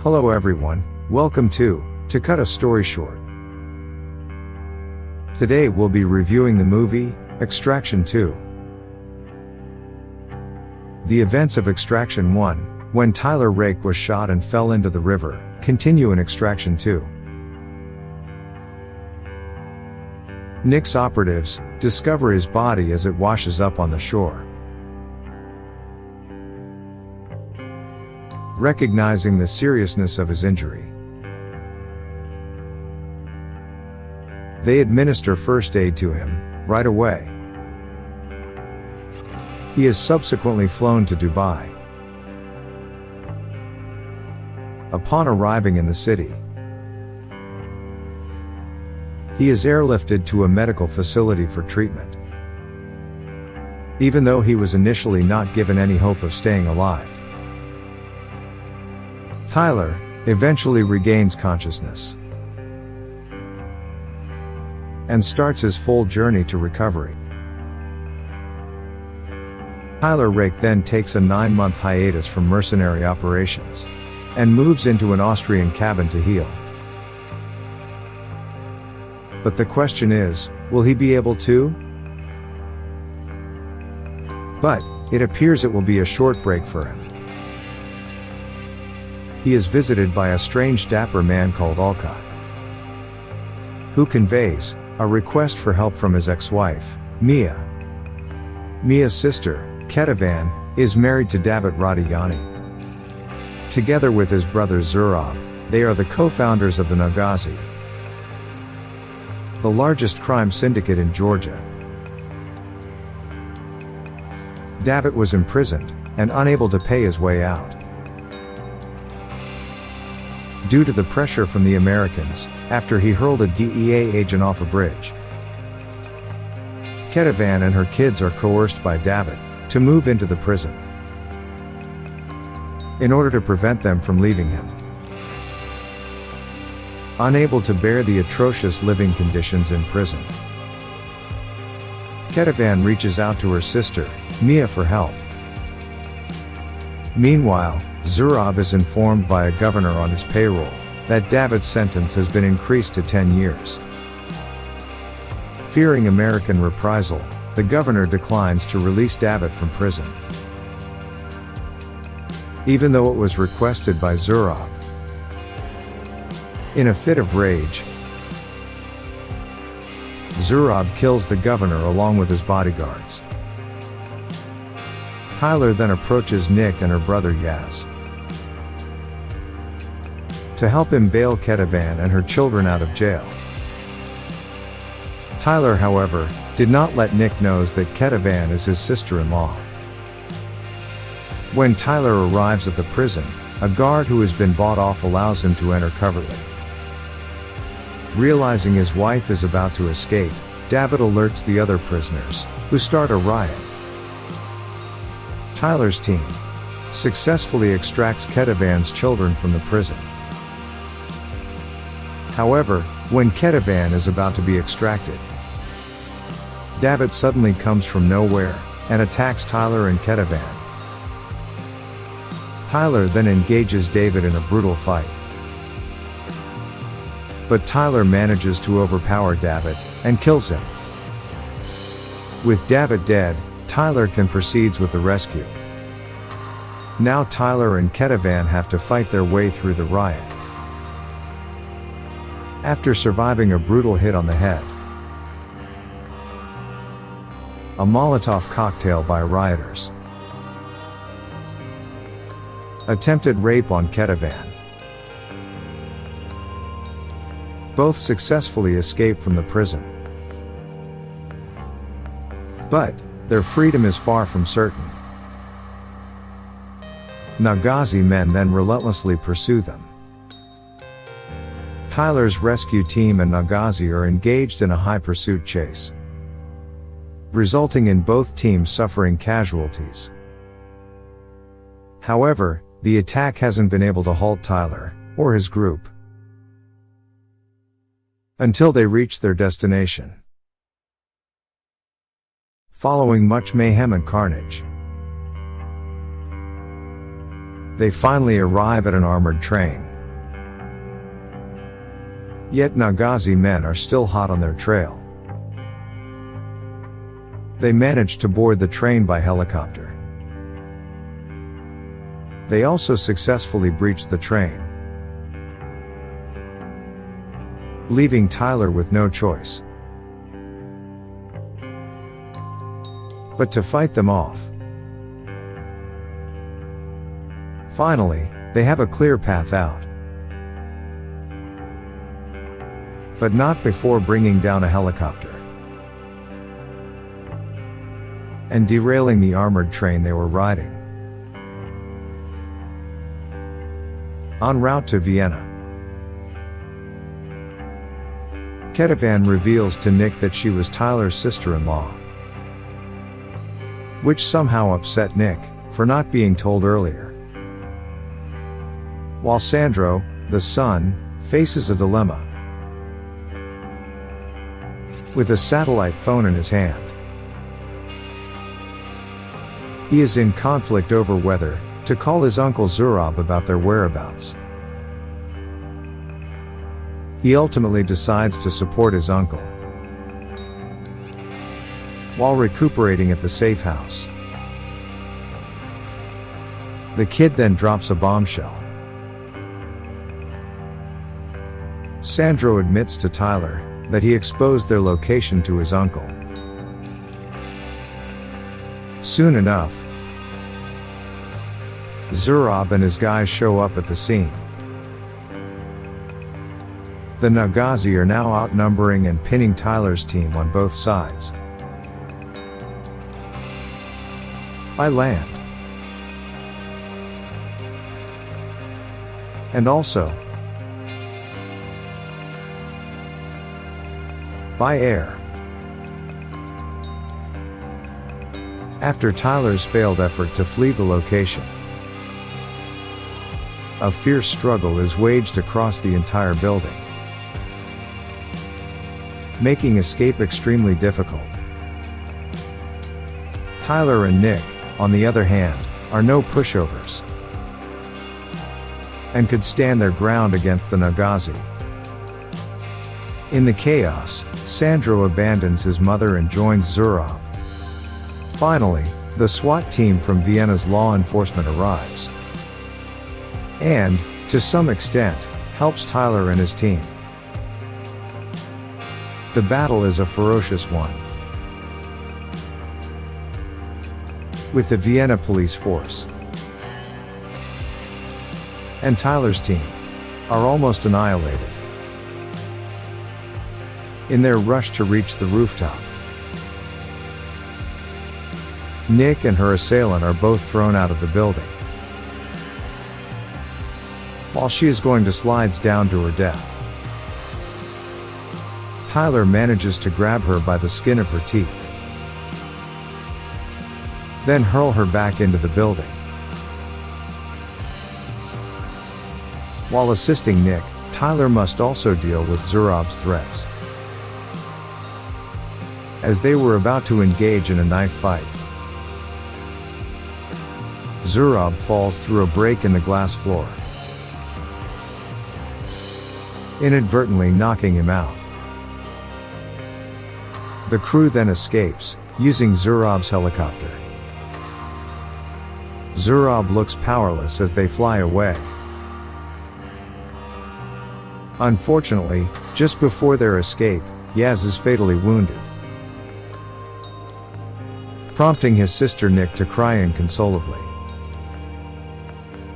Hello everyone, welcome to cut a story short. Today we'll be reviewing the movie, Extraction 2. The events of Extraction 1, when Tyler Rake was shot and fell into the river, continue in Extraction 2. Nick's operatives discover his body as it washes up on the shore. Recognizing the seriousness of his injury, they administer first aid to him right away. He is subsequently flown to Dubai. Upon arriving in the city, he is airlifted to a medical facility for treatment, even though he was initially not given any hope of staying alive. Tyler eventually regains consciousness and starts his full journey to recovery. Tyler Rake then takes a 9-month hiatus from mercenary operations and moves into an Austrian cabin to heal. But the question is, will he be able to? But it appears it will be a short break for him. He is visited by a strange dapper man called Alcott, who conveys a request for help from his ex-wife, Mia. Mia's sister, Ketevan, is married to David Radiani. Together with his brother Zurab, they are the co-founders of the Nagazi, the largest crime syndicate in Georgia. David was imprisoned and unable to pay his way out. Due to the pressure from the Americans, after he hurled a DEA agent off a bridge, Ketevan and her kids are coerced by David to move into the prison in order to prevent them from leaving him. Unable to bear the atrocious living conditions in prison, Ketevan reaches out to her sister, Mia, for help. Meanwhile, Zurab is informed by a governor on his payroll that David's sentence has been increased to 10 years. Fearing American reprisal, the governor declines to release David from prison, even though it was requested by Zurab. In a fit of rage, Zurab kills the governor along with his bodyguards. Tyler then approaches Nick and her brother Yaz to help him bail Ketevan and her children out of jail. Tyler, however, did not let Nick know that Ketevan is his sister-in-law. When Tyler arrives at the prison, a guard who has been bought off allows him to enter covertly. Realizing his wife is about to escape, David alerts the other prisoners, who start a riot. Tyler's team successfully extracts Ketevan's children from the prison. However, when Ketevan is about to be extracted, David suddenly comes from nowhere and attacks Tyler and Ketevan. Tyler then engages David in a brutal fight, but Tyler manages to overpower David and kills him. With David dead, Tyler can proceed with the rescue. Now Tyler and Ketevan have to fight their way through the riot. After surviving a brutal hit on the head, a Molotov cocktail by rioters, attempted rape on Ketevan, both successfully escape from the prison. But their freedom is far from certain. Nagazi men then relentlessly pursue them. Tyler's rescue team and Nagazi are engaged in a high pursuit chase, resulting in both teams suffering casualties. However, the attack hasn't been able to halt Tyler or his group until they reach their destination. Following much mayhem and carnage, they finally arrive at an armored train. Yet Nagazi men are still hot on their trail. They manage to board the train by helicopter. They also successfully breach the train, leaving Tyler with no choice but to fight them off. Finally, they have a clear path out. But not before bringing down a helicopter and derailing the armored train they were riding. En route to Vienna, Ketevan reveals to Nick that she was Tyler's sister-in-law, which somehow upset Nick for not being told earlier. While Sandro, the son, faces a dilemma with a satellite phone in his hand. He is in conflict over whether to call his uncle Zurab about their whereabouts. He ultimately decides to support his uncle while recuperating at the safe house. The kid then drops a bombshell. Sandro admits to Tyler that he exposed their location to his uncle. Soon enough, Zurab and his guys show up at the scene. The Nagazi are now outnumbering and pinning Tyler's team on both sides. By land. And also by air. After Tyler's failed effort to flee the location, a fierce struggle is waged across the entire building, making escape extremely difficult. Tyler and Nick, on the other hand, are no pushovers and could stand their ground against the Nagazi. In the chaos, Sandro abandons his mother and joins Zurab. Finally, the SWAT team from Vienna's law enforcement arrives and, to some extent, helps Tyler and his team. The battle is a ferocious one, with the Vienna police force and Tyler's team are almost annihilated in their rush to reach the rooftop. Nick and her assailant are both thrown out of the building, while she is going to slide down to her death. Tyler manages to grab her by the skin of her teeth, then hurl her back into the building. While assisting Nick, Tyler must also deal with Zurab's threats, as they were about to engage in a knife fight. Zurab falls through a break in the glass floor, inadvertently knocking him out. The crew then escapes, using Zurab's helicopter. Zurab looks powerless as they fly away. Unfortunately, just before their escape, Yaz is fatally wounded, prompting his sister Nick to cry inconsolably.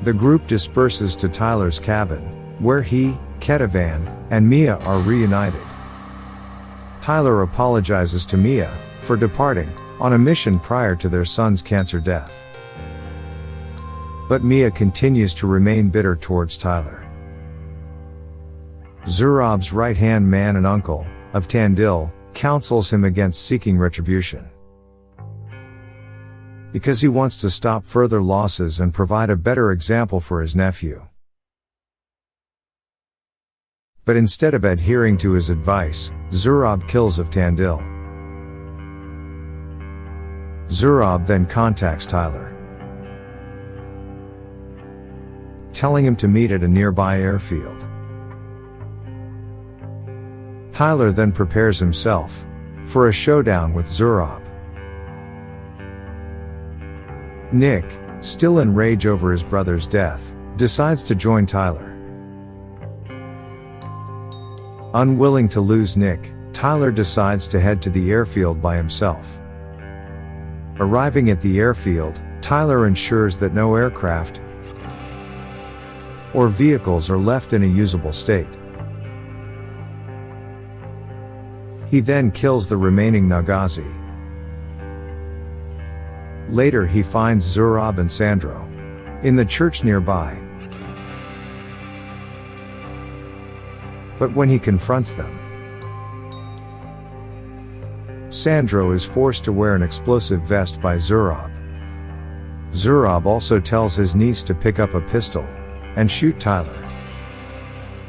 The group disperses to Tyler's cabin, where he, Ketevan, and Mia are reunited. Tyler apologizes to Mia for departing on a mission prior to their son's cancer death. But Mia continues to remain bitter towards Tyler. Zurab's right-hand man and uncle, of Tandil, counsels him against seeking retribution, because he wants to stop further losses and provide a better example for his nephew. But instead of adhering to his advice, Zurab kills of Tandil. Zurab then contacts Tyler, telling him to meet at a nearby airfield. Tyler then prepares himself for a showdown with Zurab. Nick, still in rage over his brother's death, decides to join Tyler. Unwilling to lose Nick, Tyler decides to head to the airfield by himself. Arriving at the airfield, Tyler ensures that no aircraft or vehicles are left in a usable state. He then kills the remaining Nagazi. Later he finds Zurab and Sandro in the church nearby. But when he confronts them, Sandro is forced to wear an explosive vest by Zurab. Zurab also tells his niece to pick up a pistol and shoot Tyler.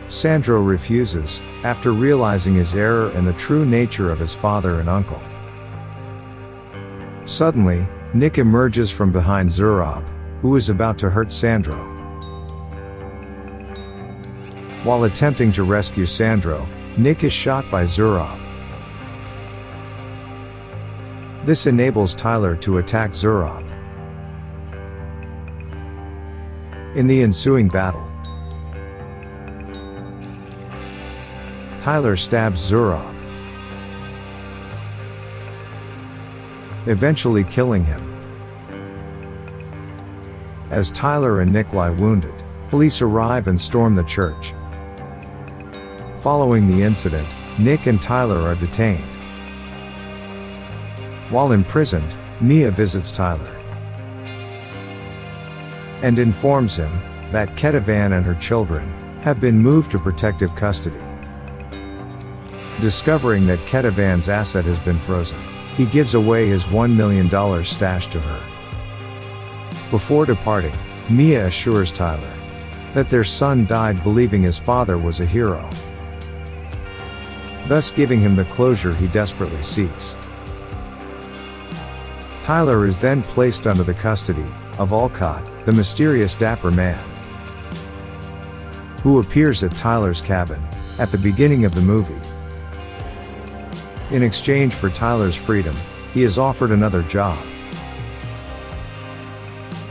Sandro refuses, after realizing his error and the true nature of his father and uncle. Suddenly, Nick emerges from behind Zurab, who is about to hurt Sandro. While attempting to rescue Sandro, Nick is shot by Zurab. This enables Tyler to attack Zurab. In the ensuing battle, Tyler stabs Zurab, eventually killing him. As Tyler and Nick lie wounded, police arrive and storm the church. Following the incident, Nick and Tyler are detained. While imprisoned, Mia visits Tyler and informs him that Ketevan and her children have been moved to protective custody. Discovering that Ketevan's asset has been frozen, he gives away his $1 million stash to her. Before departing, Mia assures Tyler that their son died believing his father was a hero, thus giving him the closure he desperately seeks. Tyler is then placed under the custody of Olcott, the mysterious dapper man, who appears at Tyler's cabin at the beginning of the movie. In exchange for Tyler's freedom, he is offered another job.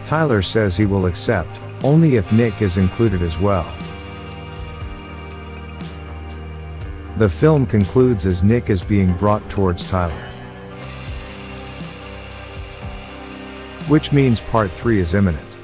Tyler says he will accept, only if Nick is included as well. The film concludes as Nick is being brought towards Tyler, which means part 3 is imminent.